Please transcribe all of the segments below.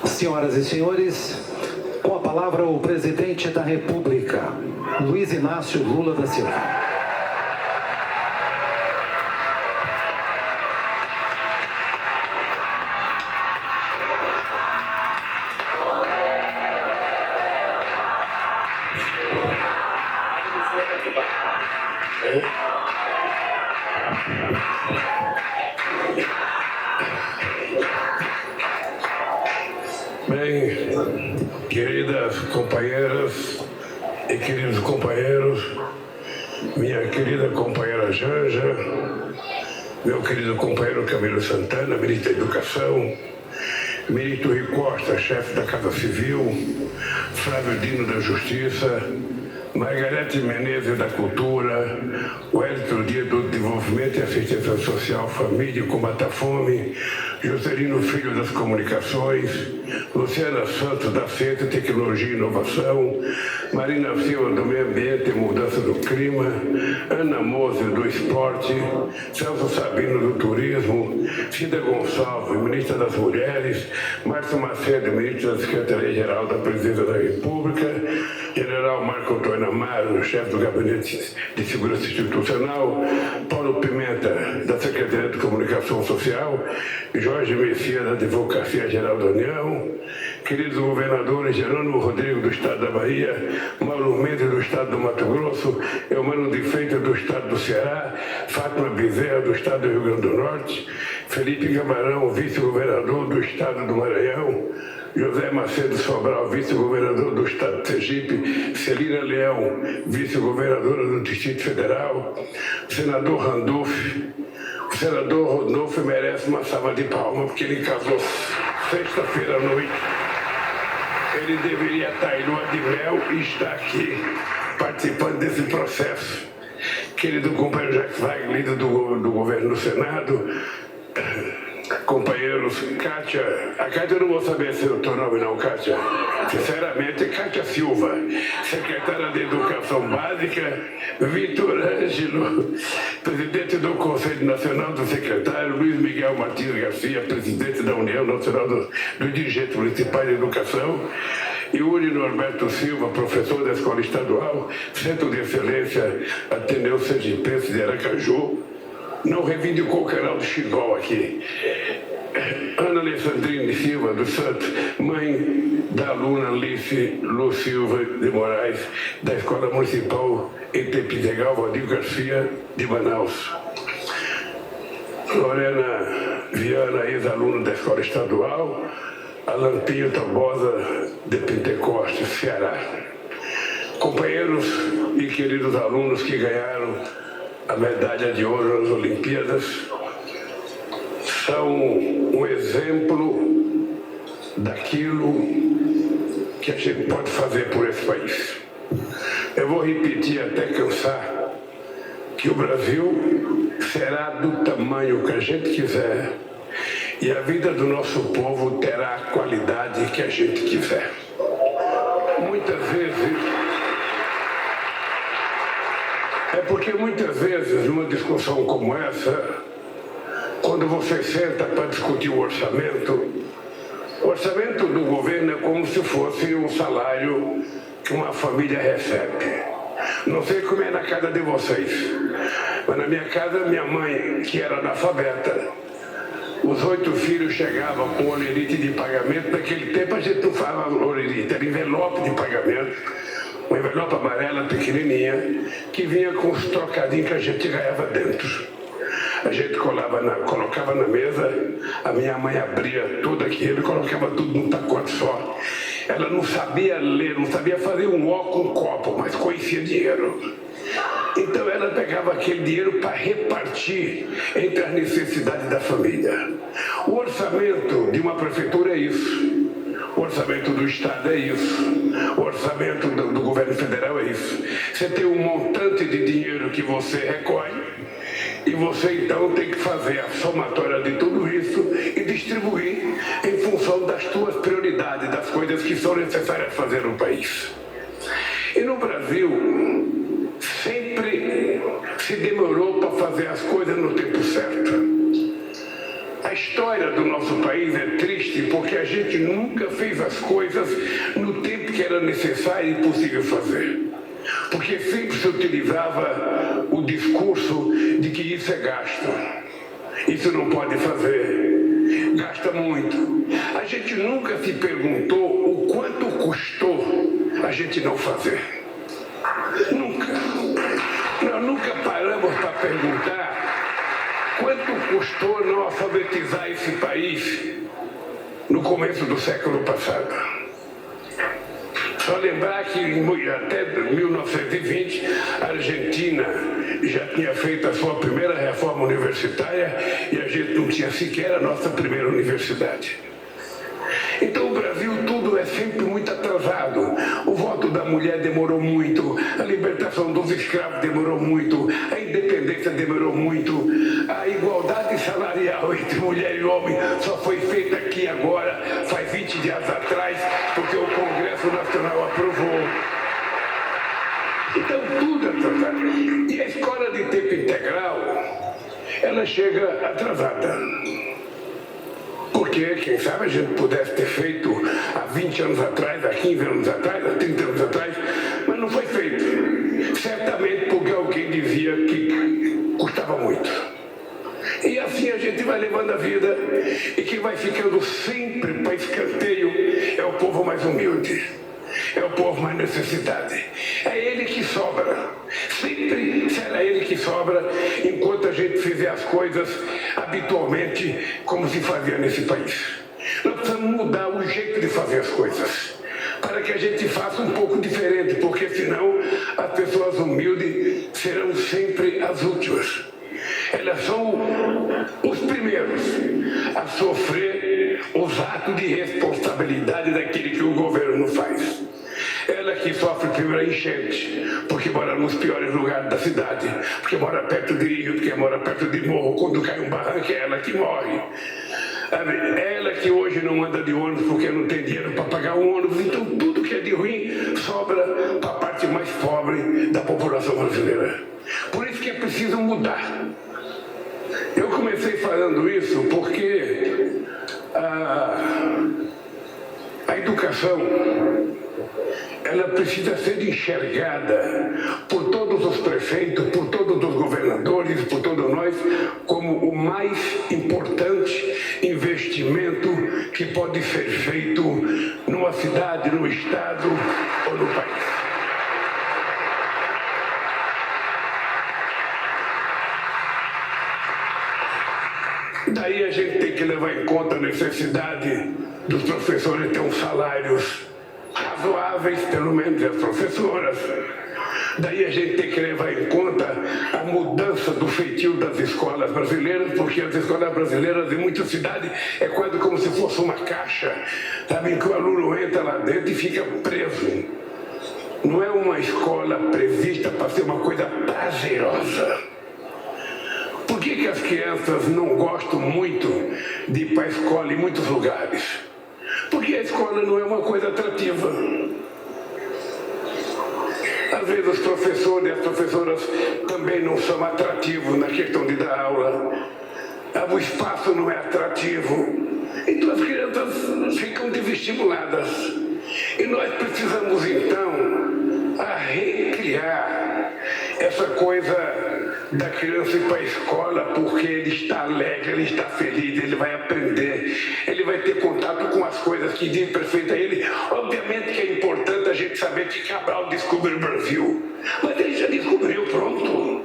Senhoras e senhores, com a palavra o presidente da República, Luiz Inácio Lula da Silva. Bem, queridas companheiras e queridos companheiros, minha querida companheira Janja, meu querido companheiro Camilo Santana, ministro da Educação, ministro Rui Costa, chefe da Casa Civil, Flávio Dino da Justiça, Margarete Menezes da Cultura, Wellington Dias do Desenvolvimento e Assistência Social, Família e Combate à Fome, Juscelino Filho das Comunicações, Luciana Santos da Ciência, Tecnologia e Inovação, Marina Silva do Meio Ambiente e Mudança do Clima, Ana Mose do Esporte, Celso Sabino do Turismo, Cida Gonçalves, ministra das Mulheres, Márcio Macedo, ministro da Secretaria-Geral da Presidência da República, General Marco Antônio Amaro, chefe do Gabinete de Segurança Institucional, Paulo Pimenta, da Secretaria de Comunicação Social, Jorge Messias, da Advocacia Geral da União, queridos governadores Jerônimo Rodrigo, do Estado da Bahia, Mauro Mendes, do Estado do Mato Grosso, Eumano de Freitas, do Estado do Ceará, Fátima Bezerra, do Estado do Rio Grande do Norte, Felipe Camarão, vice-governador do Estado do Maranhão, José Macedo Sobral, vice-governador do Estado de Sergipe, Celina Leão, vice-governadora do Distrito Federal, senador Randolph. O senador Rodolfo merece uma salva de palmas, porque ele casou sexta-feira à noite. Ele deveria estar em lua de mel e está aqui participando desse processo. Querido companheiro Jacques Wagner, líder do governo no Senado, companheiros, Kátia, a Kátia eu não vou saber se é o teu nome não, Kátia, sinceramente, Kátia Silva, secretária de Educação Básica, Vitor Ângelo, presidente do Conselho Nacional do Secretário, Luiz Miguel Martins Garcia, presidente da União Nacional dos Dirigentes Municipais de Educação, Yuri Norberto Silva, professor da Escola Estadual, Centro de Excelência Ateneu Sergipense de Aracaju, não reivindicou o canal do Xingol aqui. Ana Alessandrine Silva dos Santos, mãe da aluna Alice Lu Silva de Moraes, da Escola Municipal Etepizegal Valdir Garcia de Manaus. Lorena Viana, ex-aluna da Escola Estadual, Alan Pinho Tabosa, de Pentecostes, Ceará. Companheiros e queridos alunos que ganharam a medalha de ouro nas Olimpíadas, são um exemplo daquilo que a gente pode fazer por esse país. Eu vou repetir até cansar que o Brasil será do tamanho que a gente quiser e a vida do nosso povo terá a qualidade que a gente quiser. Porque muitas vezes, numa discussão como essa, quando você senta para discutir o orçamento do governo é como se fosse um salário que uma família recebe. Não sei como é na casa de vocês, mas na minha casa, minha mãe, que era analfabeta, os 8 filhos chegavam com olerite de pagamento. Naquele tempo a gente não falava olerite, era envelope de pagamento. Uma envelope amarela pequenininha que vinha com os trocadinhos que a gente ganhava dentro. A gente colocava na mesa, a minha mãe abria tudo aquilo e colocava tudo num pacote só. Ela não sabia ler, não sabia fazer um ó com um copo, mas conhecia dinheiro. Então ela pegava aquele dinheiro para repartir entre as necessidades da família. O orçamento de uma prefeitura é isso. O orçamento do Estado é isso. O orçamento do governo federal é isso. Você tem um montante de dinheiro que você recolhe e você então tem que fazer a somatória de tudo isso e distribuir em função das suas prioridades, das coisas que são necessárias fazer no país. E no Brasil, sempre se demorou para fazer as coisas no tempo certo. gente nunca fez as coisas no tempo que era necessário e possível fazer. Porque sempre se utilizava o discurso de que isso é gasto. Isso não pode fazer. Gasta muito. A gente nunca se perguntou o quanto custou a gente não fazer. Nunca. Nós nunca paramos para perguntar quanto custou não alfabetizar esse país no começo do século passado. Só lembrar que até 1920 a Argentina já tinha feito a sua primeira reforma universitária e a gente não tinha sequer a nossa primeira universidade. Então o Brasil tudo é sempre muito atrasado. O voto da mulher demorou muito, a libertação dos escravos demorou muito, a independência demorou muito, a igualdade salarial entre mulher e homem só foi feita aqui agora, faz 20 dias atrás, porque o Congresso Nacional aprovou. Então tudo é atrasado. E a escola de tempo integral, ela chega atrasada. Porque, quem sabe, a gente pudesse ter feito há 20 anos atrás, há 15 anos atrás, há 30 anos atrás, mas não foi feito. Certamente porque alguém dizia que custava muito. E assim a gente vai levando a vida, e quem vai ficando sempre para escanteio é o povo mais humilde, é o povo mais necessitado. É ele que sobra. Sempre será ele que sobra enquanto a gente fizer as coisas habitualmente como se fazia nesse país. Nós precisamos mudar o jeito de fazer as coisas para que a gente faça um pouco diferente, porque senão as pessoas humildes serão sempre as últimas. Elas são os primeiros a sofrer os atos de responsabilidade daquele que o governo faz. Ela que sofre primeiro a enchente, porque mora nos piores lugares da cidade, porque mora perto de rio, porque mora perto de morro. Quando cai um barranco, é ela que morre. Ela que hoje não anda de ônibus porque não tem dinheiro para pagar o ônibus. Então tudo que é de ruim sobra para a parte mais pobre da população brasileira. Por isso que é preciso mudar. Eu comecei falando isso porque a educação, ela precisa ser enxergada por todos os prefeitos, por todos os governadores, por todos nós, como o mais importante investimento que pode ser feito numa cidade, no estado ou no país. Daí a gente tem que levar em conta a necessidade dos professores ter uns salários razoáveis, pelo menos as professoras. Daí a gente tem que levar em conta a mudança do feitio das escolas brasileiras, porque as escolas brasileiras em muitas cidades é quase como se fosse uma caixa, sabe, que o aluno entra lá dentro e fica preso. Não é uma escola prevista para ser uma coisa prazerosa. Por que as crianças não gostam muito de ir para a escola em muitos lugares? Porque a escola não é uma coisa atrativa. Às vezes os professores e as professoras também não são atrativos na questão de dar aula. O espaço não é atrativo. Então as crianças ficam desestimuladas. E nós precisamos então recriar essa coisa da criança ir para a escola porque ele está alegre, ele está feliz, ele vai aprender, ele vai ter contato com as coisas que diz perfeito a ele. Obviamente que é importante a gente saber que Cabral descobriu o Brasil, mas ele já descobriu, pronto.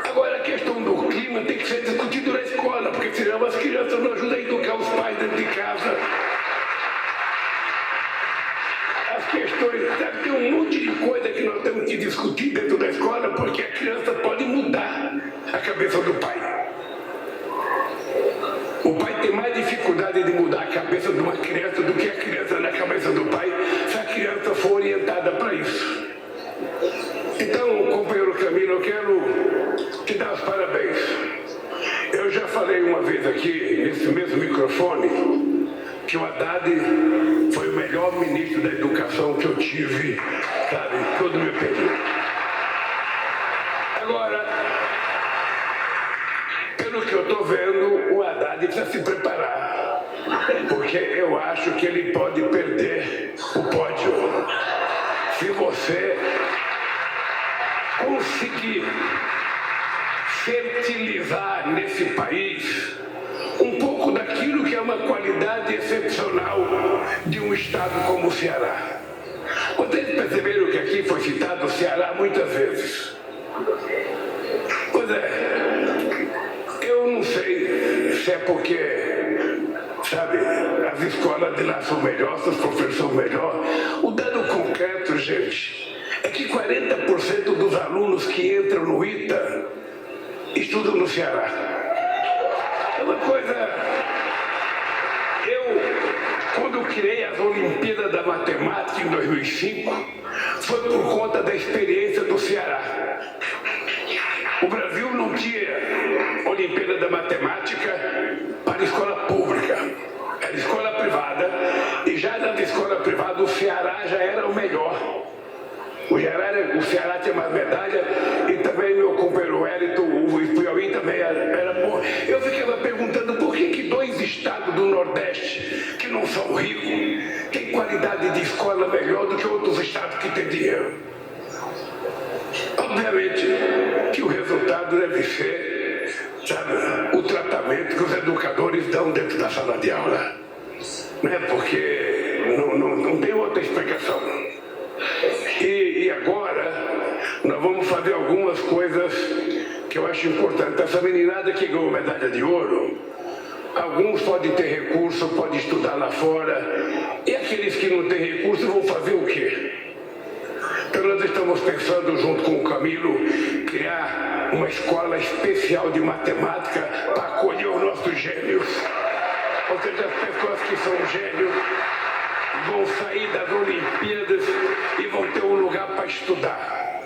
Agora a questão do clima tem que ser discutido na escola, porque senão as crianças não ajudam a educar os pais dentro de casa. As questões, tem um monte de coisa que nós temos que discutir dentro da escola, porque a criança pode mudar a cabeça do pai. O pai tem mais dificuldade de mudar a cabeça de uma criança do que a criança na cabeça do pai, se a criança for orientada para isso. Então, companheiro Camilo, eu quero te dar os parabéns. Eu já falei uma vez aqui, nesse mesmo microfone, que o Haddad foi o melhor ministro da educação que eu tive, sabe, todo o meu período. Agora, pelo que eu estou vendo, o Haddad precisa se preparar, porque porque eu acho que ele pode perder o pódio. Se você conseguir fertilizar nesse país um pouco daquilo que é uma qualidade excepcional de um estado como o Ceará. Vocês perceberam que aqui foi citado o Ceará muitas vezes. Pois é, eu não sei se é porque, sabe, as escolas de lá são melhores, os professores são melhores. O dado concreto, gente, é que 40% dos alunos que entram no ITA estudam no Ceará. É uma coisa... Quando criei as Olimpíadas da Matemática em 2005, foi por conta da experiência do Ceará. O Brasil não tinha Olimpíada da Matemática para a escola pública. Era escola privada, e já na escola privada o Ceará já era o melhor. O Ceará tinha mais medalha, e também meu companheiro Wellington, o Piauí também era bom. Eu ficava perguntando por que dois estados do Nordeste, que não são ricos, têm qualidade de escola melhor do que outros estados que têm dinheiro. Obviamente que o resultado deve ser, sabe, o tratamento que os educadores dão dentro da sala de aula. Né? Porque não tem outra explicação. E agora nós vamos fazer algumas coisas que eu acho importante. Essa meninada que ganhou medalha de ouro, alguns podem ter recurso, podem estudar lá fora, e aqueles que não têm recurso vão fazer o quê? Então nós estamos pensando, junto com o Camilo, criar uma escola especial de matemática para acolher os nossos gênios. Ou seja, as pessoas que são gênios vão sair das Olimpíadas e vão ter um lugar para estudar.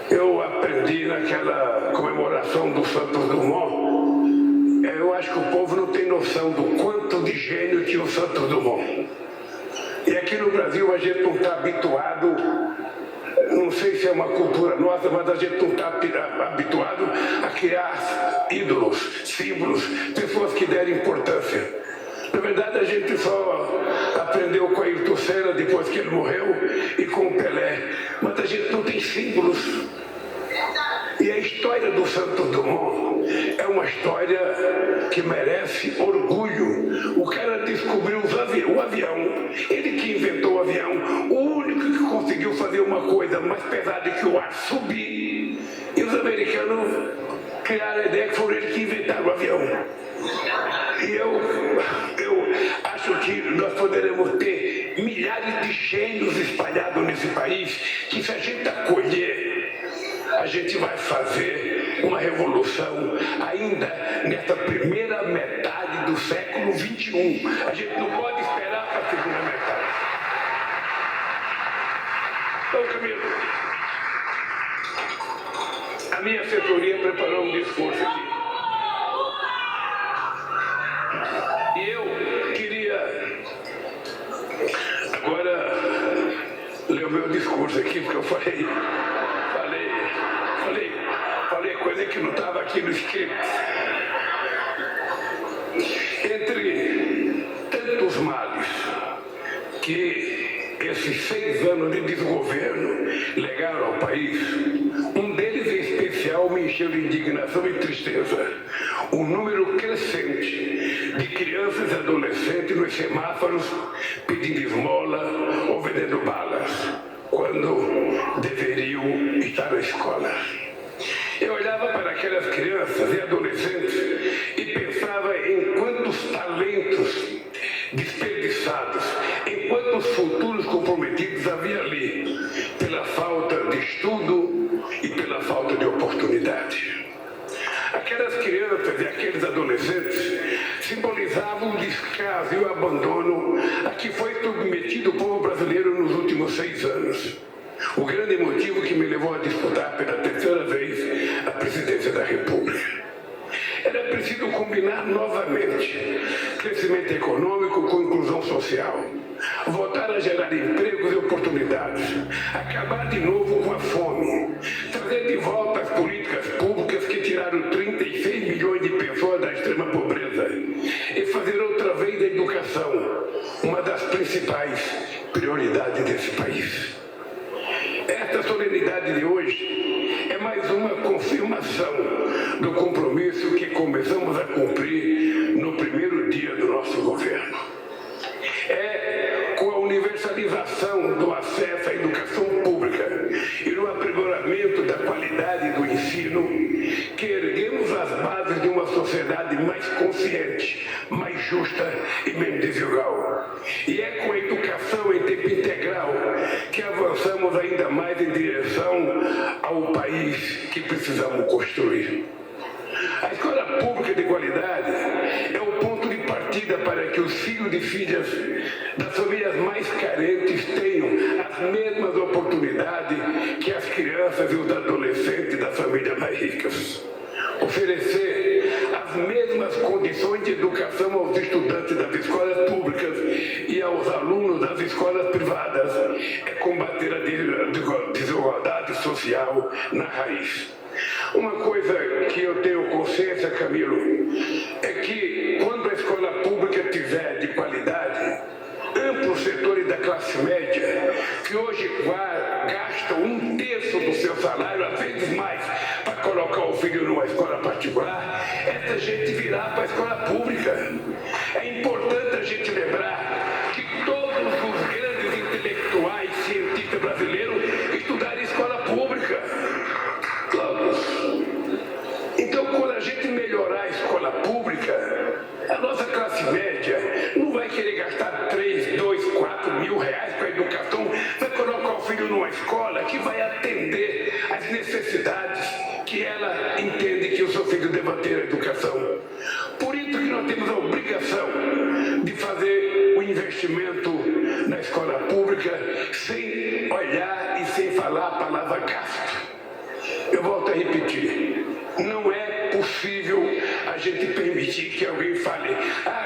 Eu aprendi naquela comemoração do Santos Dumont, eu acho que o povo não tem noção do quanto de gênio tinha o Santos Dumont. E aqui no Brasil a gente não está habituado, não sei se é uma cultura nossa, mas a gente não está habituado a criar ídolos, símbolos, pessoas que derem importância. Na verdade, a gente só aprendeu com Ayrton Senna depois que ele morreu e com o Pelé. Mas a gente não tem símbolos. E a história do Santos Dumont é uma história que merece orgulho. O cara descobriu o avião. Ele que inventou o avião. O único que conseguiu fazer uma coisa mais pesada que o ar subir. E os americanos criaram a ideia que foram eles que inventaram o avião. E eu acho que nós poderemos ter milhares de gênios espalhados nesse país, que se a gente acolher, a gente vai fazer uma revolução ainda nessa primeira metade do século XXI. A gente não pode esperar para a segunda metade. Então, Camilo, a minha assessoria preparou um discurso aqui. E eu queria agora ler o meu discurso aqui, porque eu falei coisa que não estava aqui no script. Entre tantos males que esses 6 anos de desgoverno legaram ao país, um deles em especial me encheu de indignação e tristeza. O número crescente de crianças e adolescentes nos semáforos pedindo esmola ou vendendo balas, quando deveriam estar na escola. Eu olhava para aquelas crianças e adolescentes e pensava em quantos talentos desperdiçados, em quantos futuros comprometidos havia ali, pela falta de estudo e pela falta de oportunidade. Aquelas crianças e aqueles adolescentes simbolizavam o descaso e o abandono a que foi submetido o povo brasileiro nos últimos 6 anos. O grande motivo que me levou a disputar pela 3ª vez a presidência da República. Era preciso combinar novamente crescimento econômico com inclusão social, voltar a gerar empregos e oportunidades, acabar de novo com a fome, trazer de volta as políticas públicas que tiraram 36 milhões de pessoas da extrema pobreza e fazer outra vez a educação educação uma das principais prioridades desse país. Esta solenidade de hoje é mais uma confirmação do compromisso que começamos a cumprir no primeiro dia do nosso governo. É com a universalização do acesso à educação pública e no aprimoramento da qualidade do ensino que erguemos as bases de uma sociedade mais consciente, mais justa e menos desigual. E é com a educação em tempo integral que avançamos ainda mais em direção ao país que precisamos construir. A escola pública de qualidade é o ponto de partida para que os filhos e filhas das famílias mais carentes tenham as mesmas oportunidades que as crianças e os adolescentes das famílias mais ricas. Oferecer as mesmas condições de educação aos estudantes das escolas públicas e aos alunos das escolas privadas é combater a desigualdade social na raiz. Uma coisa que eu tenho consciência, Camilo, é que quando a escola pública tiver de qualidade, amplos setores da classe média, que hoje gastam 1/3 do seu salário, às vezes mais, para colocar o filho numa escola particular, essa gente virá para a escola pública. É importante a gente lembrar que todos os grandes intelectuais, cientistas brasileiros estudaram em escola pública. Então, quando a gente melhorar a escola pública, a nossa classe média não vai querer gastar 3, 2, 4 mil reais para a educação, vai colocar o filho numa escola que vai atender às necessidades que ela entende que o seu filho deva ter a educação. Por isso que nós temos a obrigação de fazer o investimento na escola pública sem olhar e sem falar a palavra gasto. Eu volto a repetir, não é possível a gente permitir que alguém fale,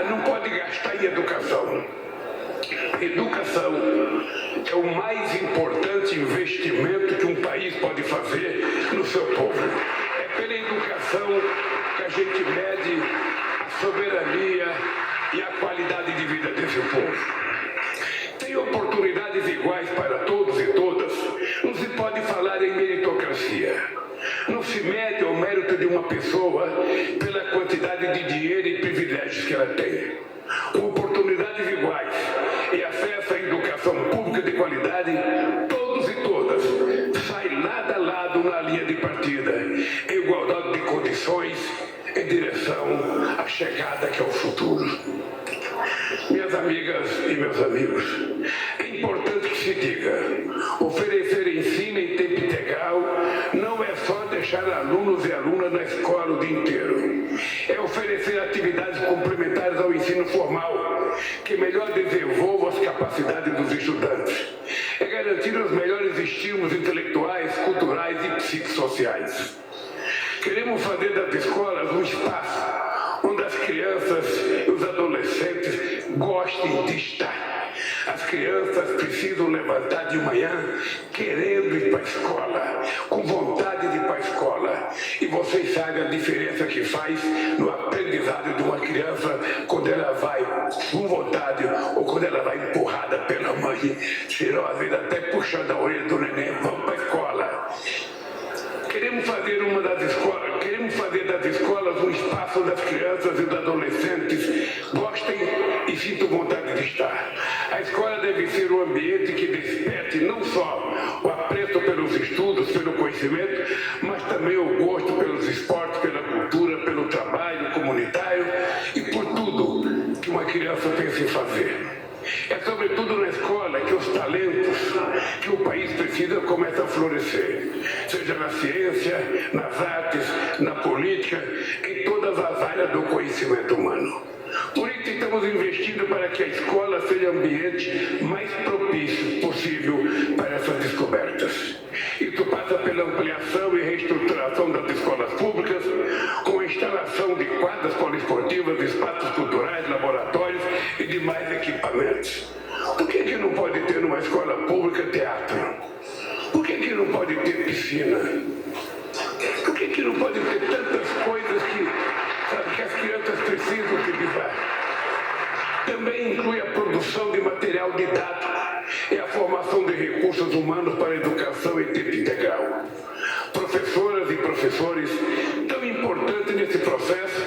não pode gastar em educação. Educação é o mais importante investimento que um país pode fazer no seu povo. É pela educação que a gente mede a soberania e a qualidade de vida desse povo. Tem oportunidades iguais para todos e todas, não se pode falar em meritocracia. Não se mede o mérito de uma pessoa pela quantidade de dinheiro e privilégios que ela tem. Com oportunidades iguais e acesso à educação pública de qualidade, todos e todas saem lado a lado na linha de partida, em igualdade de condições, em direção à chegada que é o futuro. Minhas amigas e meus amigos, é importante que se diga, oferecer ensino em tempo integral não é só deixar alunos e alunas na escola o dia inteiro. É oferecer atividades complementares ao ensino formal, que melhor desenvolvam as capacidades dos estudantes. É garantir os melhores estímulos intelectuais, culturais e psicossociais. Queremos fazer das escolas um espaço onde as crianças e os adolescentes gostem de estar. As crianças precisam levantar de manhã querendo ir para a escola, com vontade de ir para a escola. E vocês sabem a diferença que faz no aprendizado de uma criança quando ela vai com vontade ou quando ela vai empurrada pela mãe, serão às vezes até puxando a orelha do neném, vamos para a escola. Queremos fazer das escolas um espaço onde as crianças e os adolescentes gostem e sintam vontade de estar. A escola deve ser um ambiente que desperte não só o apreço pelos estudos, pelo conhecimento, mas também o gosto pelos esportes, pela cultura, pelo trabalho comunitário e por tudo que uma criança pensa em fazer. É sobretudo na escola que os talentos que o país precisa começam a florescer, seja na ciência, nas artes, na política, em todas as áreas do conhecimento humano. Por isso estamos investindo para que a escola seja o ambiente mais propício possível para essas descobertas. Isso passa pela ampliação e reestruturação das escolas públicas, com a instalação de quadras poliesportivas, espaços culturais, laboratórios e demais equipamentos. Por que não pode ter numa escola pública teatro? Por que não pode ter piscina? Por que não pode ter tantas coisas que as crianças precisam utilizar? Também inclui a produção de material didático e a formação de recursos humanos para a educação em tempo integral. Professoras e professores, tão importantes nesse processo,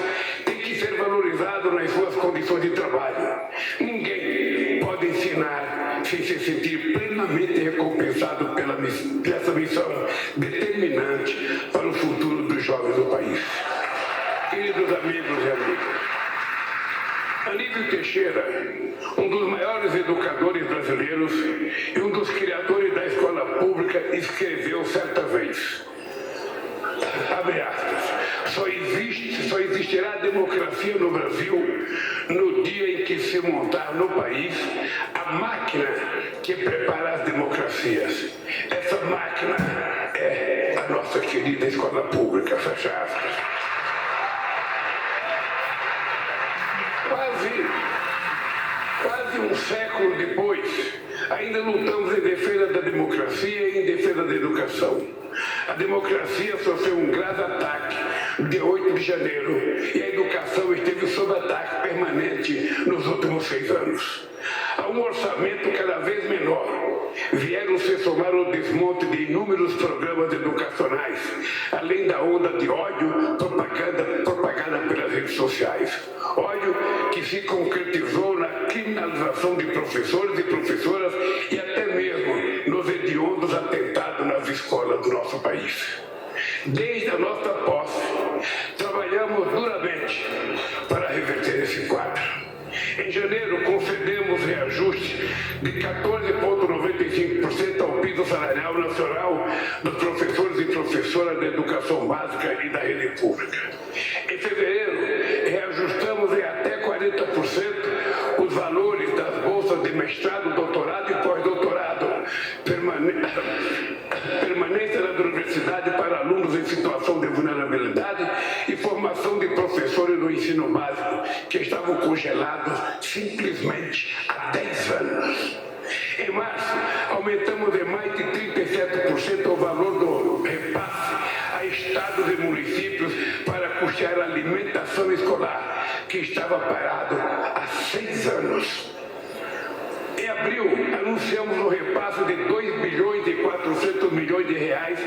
têm que ser valorizados nas suas condições de trabalho. Ninguém pode ensinar sem se sentir plenamente recompensado pela essa missão determinante para o futuro dos jovens do país. Queridos amigos e amigas, Anísio Teixeira, um dos maiores educadores brasileiros e um dos criadores da escola pública, escreveu certa vez, abre aspas, só existirá democracia no Brasil no dia em que se montar no país a máquina que prepara as democracias. Essa máquina é a nossa querida escola pública, fecha aspas. Quase um século depois, ainda lutamos em defesa da democracia e em defesa da educação. A democracia sofreu um grave ataque de 8 de janeiro e a educação esteve sob ataque permanente nos últimos 6 anos. A um orçamento cada vez menor, vieram se somar o desmonte de inúmeros programas educacionais, além da onda de ódio propagada pelas redes sociais. Ódio que se concretizou na criminalização de professores e professoras e até mesmo nos hediondos atentados nas escolas do nosso país. Desde a nossa posse, trabalhamos duramente para reverter esse quadro. Em janeiro, concedemos reajuste de 14,95% ao piso salarial nacional dos professores e professoras da educação básica e da rede pública. Em fevereiro, reajustamos em até 40% os valores das bolsas de mestrado, doutorado e pós-doutorado, permanência na universidade para alunos em situação de vulnerabilidade e formação de professores do ensino básico que estavam congelados simplesmente há 10 anos. Em março, aumentamos em mais de 37% o valor do repasse a estados e municípios para custear a alimentação escolar, que estava parado há 6 anos. Em abril, anunciamos o repasse de 2 bilhões e 400 milhões de reais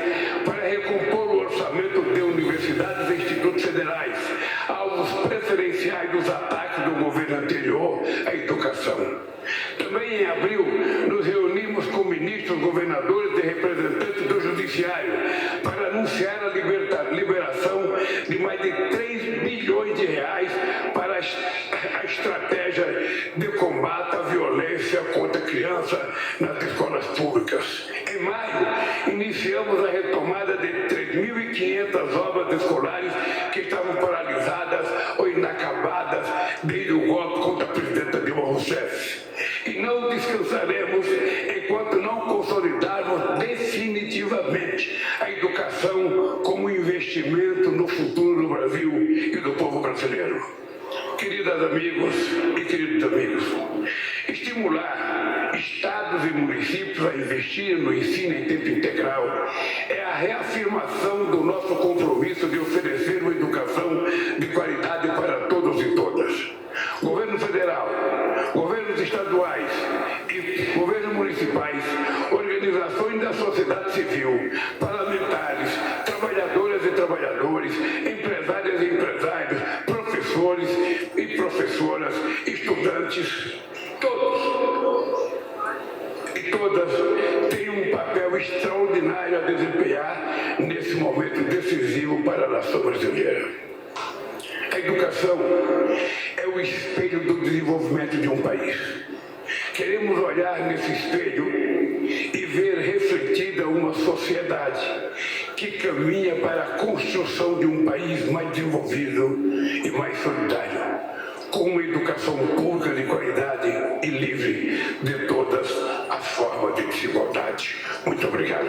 para recompor o orçamento de universidades e institutos federais, alvos preferenciais dos ataques do governo anterior à educação. Também em abril, nos reunimos com ministros, governadores e representantes do Judiciário para anunciar a liberação de mais de 3 bilhões de reais para a estratégia de combate à violência contra a criança nas escolas públicas. Em maio, iniciamos a retomada de 3.500 obras escolares que estavam paralisadas ou inacabadas desde o golpe contra a presidenta Dilma Rousseff. E não descansaremos enquanto não consolidarmos definitivamente a educação como investimento no futuro do Brasil e do povo brasileiro. Queridas amigos e queridos amigos, estimular estados e municípios a investir no ensino em tempo integral é a reafirmação do nosso compromisso de oferecer uma educação de qualidade para todos e todas. Governo federal, governos estaduais e governos municipais, organizações da sociedade civil, parlamentares, trabalhadoras e trabalhadores, empresárias e empresários, professores e professoras, estudantes, todos e todas têm um papel extraordinário a desempenhar nesse momento decisivo para a nação brasileira. A educação é o espelho do desenvolvimento de um país. Queremos olhar nesse espelho e ver refletida uma sociedade que caminha para a construção de um país mais desenvolvido e mais solidário, com uma educação pública de qualidade e livre de todas as formas de desigualdade. Muito obrigado.